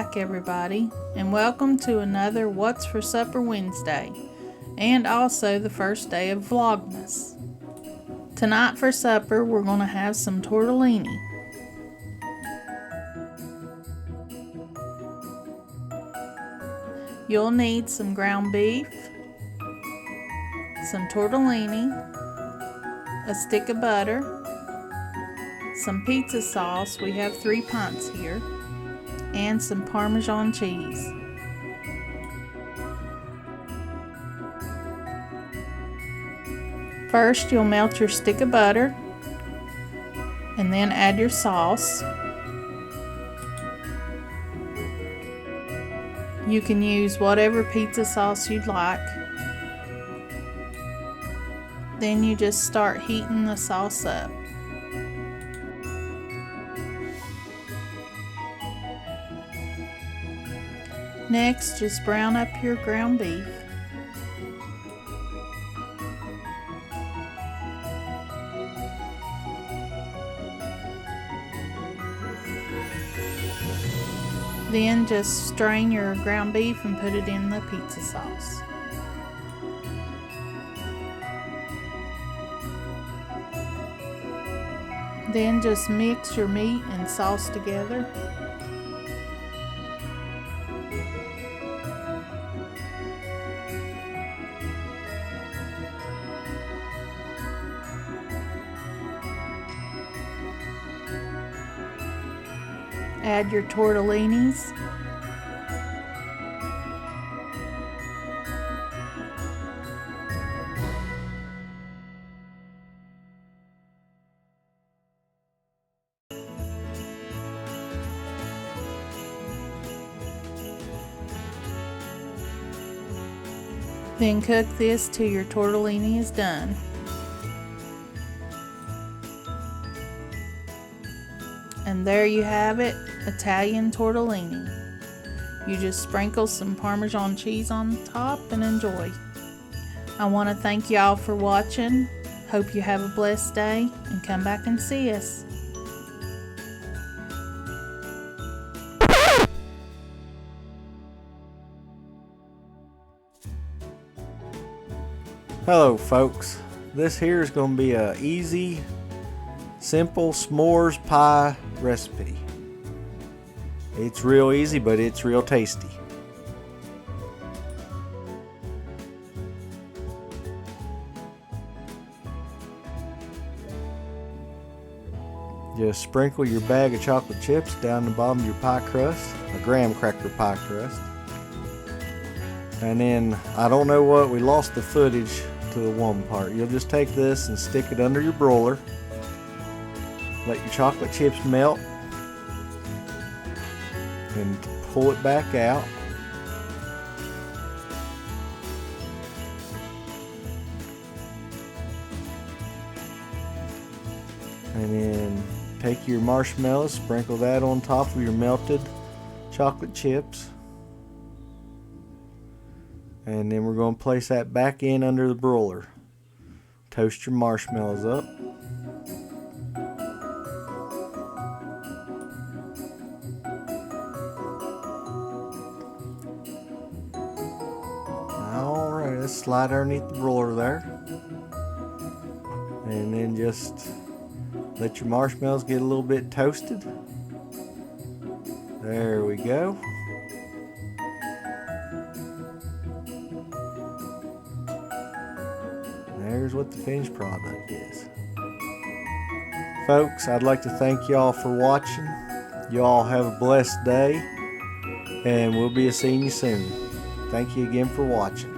back, everybody, and welcome to another What's for Supper Wednesday, and also the first day of Vlogmas. Tonight for supper, we're going to have some tortellini. You'll need some ground beef, some tortellini, a stick of butter, some pizza sauce, we have 3 pints here, and some Parmesan cheese. First, you'll melt your stick of butter and then add your sauce. You can use whatever pizza sauce you'd like. Then you just start heating the sauce up. Next, just brown up your ground beef. Then just strain your ground beef and put it in the pizza sauce. Then just mix your meat and sauce together. Add your tortellinis. Then cook this till your tortellini is done. And there you have it, Italian tortellini. You just sprinkle some Parmesan cheese on top and enjoy. I want to thank y'all for watching. Hope you have a blessed day and come back and see us. Hello folks, this here is going to be a easy, simple s'mores pie recipe. It's real easy, but it's real tasty. Just sprinkle your bag of chocolate chips down the bottom of your pie crust, a graham cracker pie crust. And then, I don't know what, we lost the footage to the one part. You'll just take this and stick it under your broiler. Let your chocolate chips melt and pull it back out. And then take your marshmallows, sprinkle that on top of your melted chocolate chips. And then we're going to place that back in under the broiler. Toast your marshmallows up. Alright, let's slide underneath the broiler there. And then just let your marshmallows get a little bit toasted. There we go. There's what the finished product is. Folks, I'd like to thank y'all for watching. Y'all have a blessed day, and we'll be seeing you soon. Thank you again for watching.